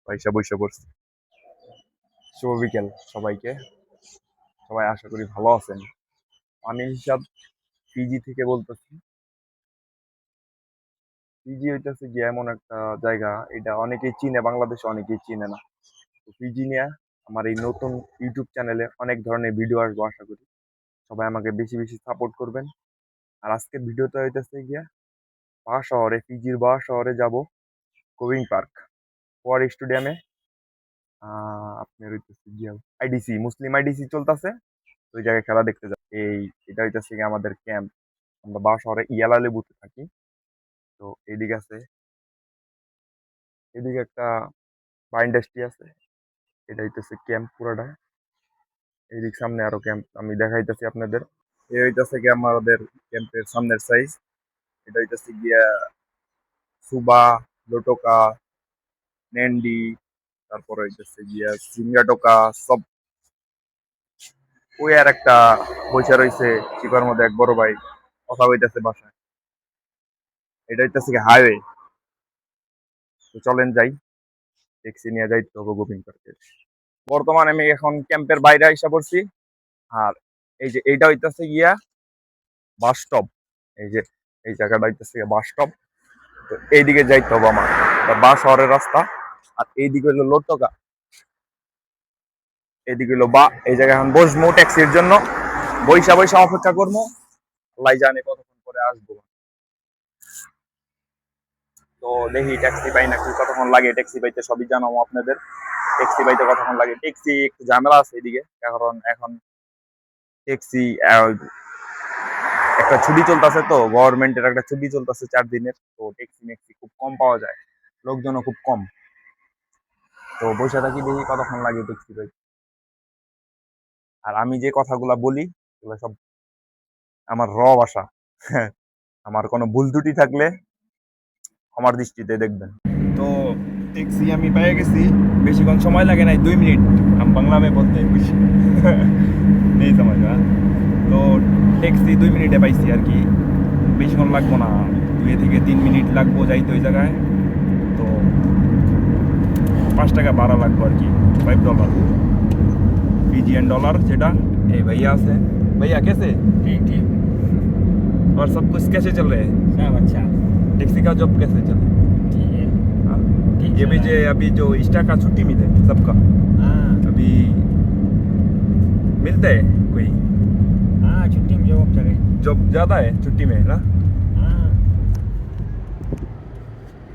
পয়সা বৈশা পড়ছি। শুভ বিকেল সবাইকে। সবাই আশা করি ভালো আছেন। আমি হিসাব পিজি থেকে বলতেছি। পিজি হইতেছে গিয়ে এমন একটা জায়গা, এটা অনেকেই চিনে, বাংলাদেশে অনেকেই চিনে না। তো পিজি নিয়ে আমার এই নতুন ইউটিউব চ্যানেলে অনেক ধরনের ভিডিও আসবো, আশা করি সবাই আমাকে বেশি বেশি সাপোর্ট করবেন। আর আজকের ভিডিওটা হইতেছে গিয়া পিজির বা শহরে যাব, গোবিং পার্ক, পর স্টেডিয়ামে। আপনার হইতেছে গিয়া আইডিসি, মুসলিম আইডিসি চলতেছে, ওই জায়গায় খেলা দেখতে যাব। এটা হইতেছে গিয়ে আমাদের ক্যাম্প। আমরা বা শহরে ইয়ালা লেবুতে থাকি। তো এদিকে আছে, এদিকে একটা বা ইন্ডাস্ট্রি আছে, এটা হইতেছে ক্যাম্প পুরাটা। এইদিক সামনে আরো ক্যাম্প আমি দেখাইতেছি আপনাদের। এই হইতেছে গিয়ে আমাদের ক্যাম্পের সামনের সাইজ। এটা হইতেছে গিয়া সুবা, লোটোকা, নেন্ডি, তারপরে হইতেছে গিয়া সিঙ্গাটোকা সব। ওই আর একটা বৈশা রয়েছে চিপার মধ্যে এক বড় ভাই, কথা হইতেছে বাসায়। এটা হইতেছে গিয়ে হাইওয়ে। তো চলেন যাই, ট্যাক্সি নিয়ে যাইতে হবে গোবিন্দ পার্কে। বর্তমানে আমি এখন ক্যাম্পের বাইরে আইসা পড়ছি। আর এই যে এইটা হইতেছে গিয়া বাস স্টপ। এই যে এই জায়গাটা হইতেছে গিয়া বাস স্টপ। তো এইদিকে যাইতে হবে আমার, এটা বা শহরের রাস্তা। আর এইদিকে হলো লোটকা, এইদিকে হলো বা। এই জায়গায় এখন বসবো ট্যাক্সির জন্য, বৈশা বৈশা অপেক্ষা করবো। আল্লাহ জানে কতক্ষণ পরে আসবো। তো দেখি ট্যাক্সি পাই নাকি, কতক্ষণ লাগে ট্যাক্সি পাইতে সবই জানাবো আপনাদের। ট্যাক্সি পাইতে কতক্ষণ লাগে, ট্যাক্সি একটু ঝামেলা আছে এদিকে, কারণ এখন ট্যাক্সি একটা ছুটি চলতেছে, তো গভর্নমেন্টের একটা ছুটি চলতেছে 4 দিনের। তো ট্যাক্সি ম্যাক্সি খুব কম পাওয়া যায়, লোকজনও খুব কম। তো বসে থাকি, দেখি কতক্ষণ লাগে ট্যাক্সি পাইতে। আর আমি যে কথাগুলা বলি এগুলো সব আমার ভাষা। আমার কোনো ভুল ত্রুটি থাকলে আমার দৃষ্টিতে দেখবেন। তো ট্যাক্সি আমি পেয়ে গেছি, বেশিক্ষণ সময় লাগে নাই, 2 মিনিট। हम बांग्ला में बोलते हैं कुछ नहीं समझ में। তো ট্যাক্সি 2 মিনিটে পাইছি আর কি, বেশিক্ষণ লাগবো না, 2 থেকে 3 মিনিট লাগবো যাইতে ওই জায়গায়। তো 5 টাকা ভাড়া লাগবো আর কি, $5, फिजियन डॉलर যেটা। এই भैया আছে, भैया कैसे? ठीक ठीक। और सब कुछ कैसे चल रहे हैं? सब अच्छा। टैक्सी का जॉब कैसे चल रहा है? ठीक है। हाँ? ठीक ये चल भी रहा जो है। अभी जो इंस्टा का छुट्टी मिले सबका, हाँ अभी मिलते है कोई हाँ, छुट्टी में जॉब चले। जॉब ज्यादा है छुट्टी में ना। हाँ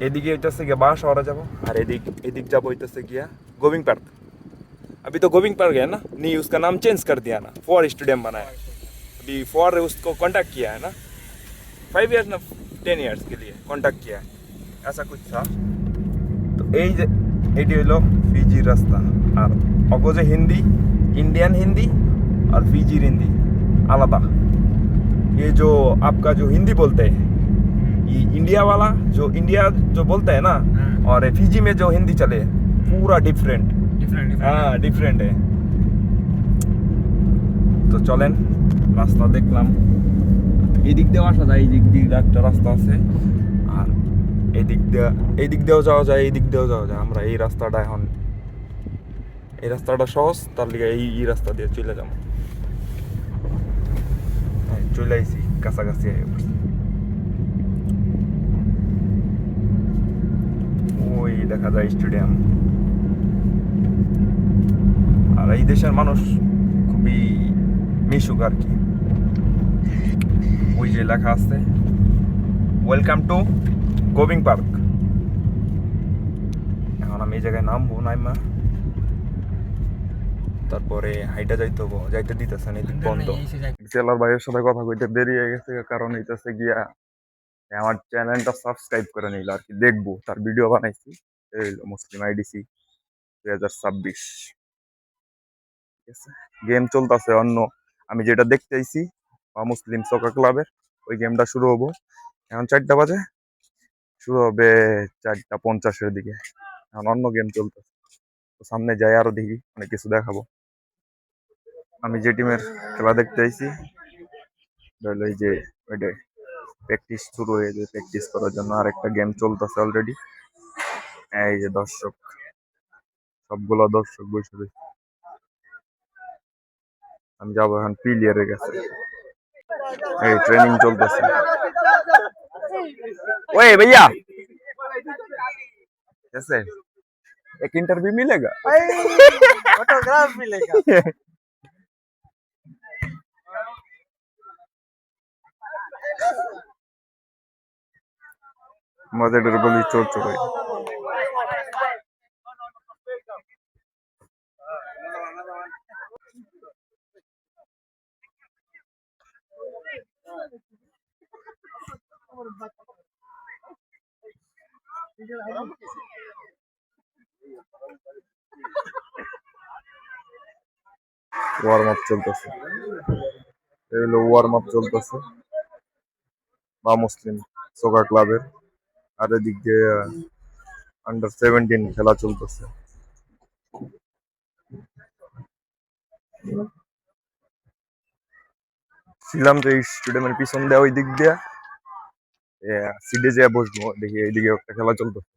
এদিকে হইতেছে গিয়া বাস শহরে যাবো, আর এদিক এদিক যাবো হইতেছে गया गोविंद पार्क। अभी तो गोविंद पार्क है ना, नहीं उसका नाम चेंज कर दिया ना, फॉर स्टेडियम बनाया। अभी फॉर उसको कांटेक्ट किया है ना, 5 इयर्स ना 10 इयर्स के लिए कांटेक्ट किया है, ऐसा कुछ था। তো এই যে এটি হলো ফিজির রাস্তা। আর অপোজে হিন্দি, इंडियन हिंदी और फिजी हिंदी आलादा। ये जो आपका जो हिंदी बोलते हैं, ये इंडिया वाला जो इंडिया जो बोलते हैं ना, हाँ। और फिजी में जो हिंदी चले पूरा डिफरेंट। डिफरेंट हाँ डिफरेंट है। তো চলেন, রাস্তা দেখলাম, এই দিক দিয়েও আসা যায়, এই দিক দিয়ে একটা রাস্তা আছে। আর এই দিক দিয়েও যাওয়া যায়, এই দিক দিয়েও যাওয়া যায়। আমরা এই রাস্তাটা এখন, এই রাস্তাটা সহজ, তার লিগে এই রাস্তা দিয়ে চলে যাবো। চলে আইছি, কাছাকাছি আই পড়ছি। ওই দেখা যায় স্টেডিয়াম। আর এই দেশের মানুষ খুবই মিশুক আর কি। ওই যে লেখা আছে ওয়েলকাম টু গোবিং পার্ক। এখন আমি এই জায়গায় নামবো, নাইমা তারপরে হাইটা যাইতে হবো, যাইতে দিতেছে না, এদিক বন্ধ। জেলার ভাইয়ের সাথে কথা কইতে দেরি হয়ে গেছে, কারণ হইতেছে গিয়া আমার চ্যানেলটা সাবস্ক্রাইব করে নিল আর কি, দেখবো তার ভিডিও বানাইছি। এই হইলো মুসলিম আইডিসি 2026। ঠিক আছে, গেম চলতেছে অন্য, আমি যেটা দেখতে আইছি বা মুসলিম সকার ক্লাবের, ওই গেমটা শুরু হবো এখন 4টা বাজে, শুরু হবে 4টা 50-এর দিকে। এখন অন্য গেম চলতেছে, তো সামনে যাই আরো দেখি, অনেক কিছু দেখাবো। আমি যে টিমের খেলা দেখতে আইছি হলো এই যে ওইটাই, প্র্যাকটিস শুরু হয়ে যায়, প্র্যাকটিস করার জন্য আরেকটা গেম চলতেছে অলরেডি। এই যে দর্শক, সবগুলা দর্শক বসে রয়েছে। আমি যাবো এখন পিলিয়ারের কাছে। এই ট্রেনিং চলতেছে। ओए भैया कैसे एक इंटरव्यू मिलेगा फोटोग्राफ मिलेगा। मजेदार बोली चोर चोर ওয়ার্ম আপ চলতেছে। এই হলো ওয়ার্ম আপ চলতেছে বা মুসলিম সকার ক্লাবের। আর এদিক দিয়ে আন্ডার 17 খেলা চলতেছে। ছিলাম যে স্টেডিয়ামের পিছন দেওয়া ওই দিক দিয়ে সিডে যেয়ে বসবো, দেখি এইদিকে একটা খেলা চলতেছে।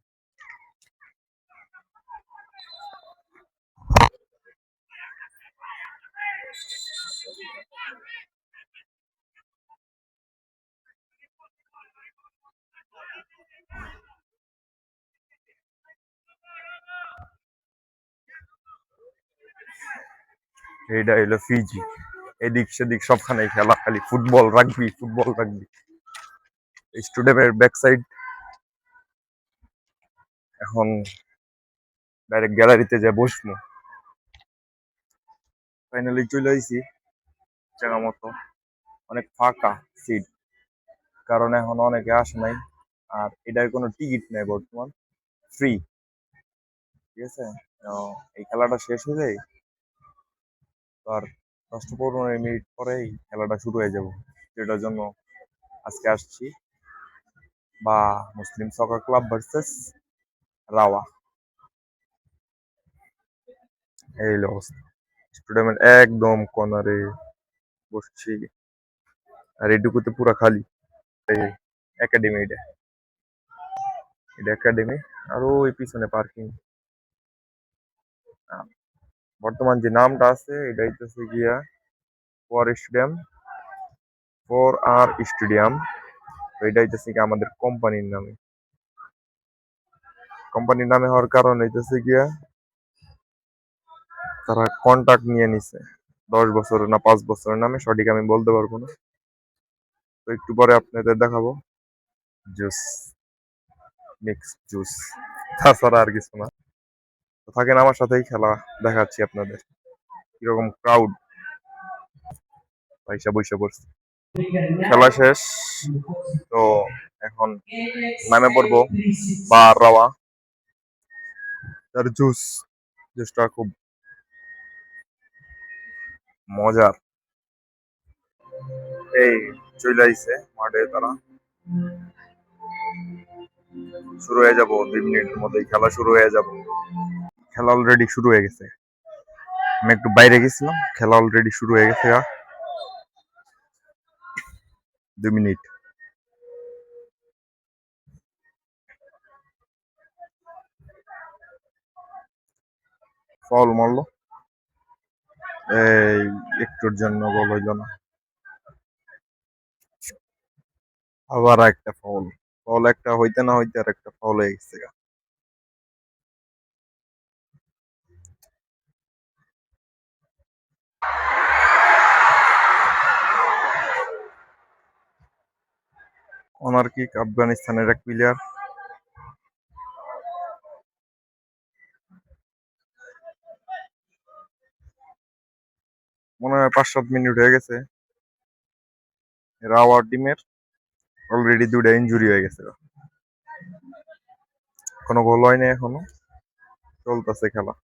এইটা হইলো ফিজি। এদিক সেদিক সবখানে খেলা, খালি ফুটবল রাগবি ফুটবল রাগবি। স্টেডিয়ামের ব্যাক সাইড। এখন ডাইরেক্ট গ্যালারিতে যা বসবো। ফাইনালি চলে আইছি জায়গা মতো। অনেক ফাঁকা সিট, কারণ এখন অনেকে আসে নাই। আর এটার কোনো টিকিট নেই বর্তমান, ফ্রি। ঠিক আছে, তো এই খেলাটা শেষ হয়ে যায় তো আর 10-15 মিনিট পরেই খেলাটা শুরু হয়ে যাব, যেটার জন্য আজকে আসছি। বা মুসলিম সকার ক্লাব ভার্সেস রাওয়া। এই হলো অবস্থা, স্টেডিয়ামের একদম কর্নারে বসছি। আর এইটুকুতে পুরা খালি। এই একাডেমি, এটা এটা একাডেমি। আর ওই পিছনে পার্কিং। বর্তমান যে নামটা আছে এটা হইতেছে গিয়া ফর স্টেডিয়াম, ফর আর স্টেডিয়াম। তো এটা হইতেছে গিয়া আমাদের কোম্পানির নামে। কোম্পানির নামে হওয়ার কারণ হইতেছে গিয়া তারা কন্ট্রাক্ট নিয়ে নিছে 10 বছরের না 5 বছরের নামে, সঠিক আমি বলতে পারবো না। তো একটু পরে আপনাদের দেখাবো জুস, মিক্স জুস, তাছাড়া আর কিছু না। তো থাকেন আমার সাথেই, খেলা দেখাচ্ছি আপনাদের কিরকম ক্রাউড পয়সা বৈশা পড়ছে। খেলা শেষ, তো এখন নামে পড়বো বা রাওয়া। তার জুস, জুসটা খুব মজার। এই চলে আইছে মাঠে তারা। শুরু হয়ে যাব 2 মিনিটের মধ্যেই, খেলা শুরু হয়ে যাব। খেলা অলরেডি শুরু হয়ে গেছে। আমি একটু বাইরে গেছিলাম, খেলা অলরেডি শুরু হয়ে গেছে। 2 মিনিট। ফাউল মারলো, এই একটুর জন্য গোল হইল না। আবার একটা ফাউল। ফাউল একটা হইতে না হইতে আর একটা ফাউল হয়ে গেছে। ওনার কিক, আফগানিস্তানের এক প্লেয়ার। মনে হয় 5-7 মিনিট হয়ে গেছে। রাওয়া টিমের অলরেডি 2টা ইনজুরি হয়ে গেছে। কোনো গোল হয়নি এখনো, চলতেছে খেলা।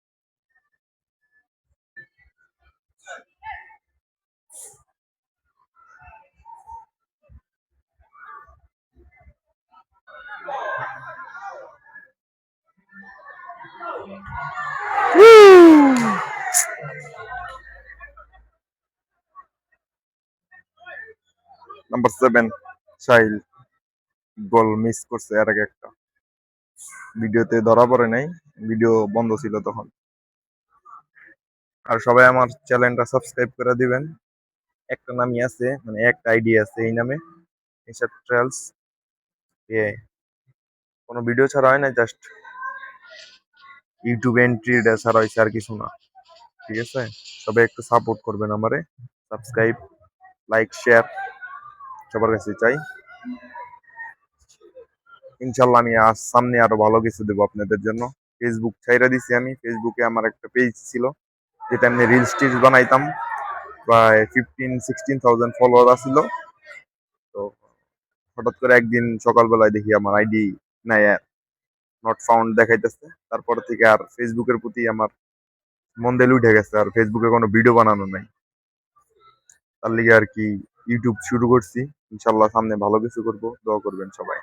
নাম্বার 7 সাহিল গোল মিস করছে। এর আগে একটা ভিডিওতে ধরা পড়ে নাই, ভিডিও বন্ধ ছিল তখন। আর সবাই আমার চ্যানেলটা সাবস্ক্রাইব করে দিবেন। একটা নামই আছে, মানে একটা আইডি আছে এই নামে, এসব ট্রাভেলস। কোনো ভিডিও ছাড়া হয় না, জাস্ট ইউটিউব এন্ট্রি ছাড়া হয়েছে, আর কিছু না। ঠিক আছে, সবাই একটু সাপোর্ট করবেন আমারে। সাবস্ক্রাইব, লাইক, শেয়ার সবার কাছে চাই। ইনশাল্লাহ আমি আজ সামনে আরো ভালো কিছু দেবো আপনাদের জন্য। ফেসবুক ছাইরা দিছি আমি। ফেসবুকে আমার একটা পেজ ছিল, যেটা আমি রিলস টিলস বানাইতাম। প্রায় 15-16,000 ফলোয়ার আছিল। তো হঠাৎ করে একদিন সকালবেলায় দেখি আমার আইডি নাই, নট ফাউন্ড দেখাইতেছে। তারপর থেকে আর ফেসবুকের প্রতি আমার মন দিল উঠে গেছে, আর ফেসবুকে কোনো ভিডিও বানানো নাই। তার লিগে আর কি ইউটিউব শুরু করছি। ইনশাল্লাহ সামনে ভালো কিছু করবো, দোয়া করবেন সবাই।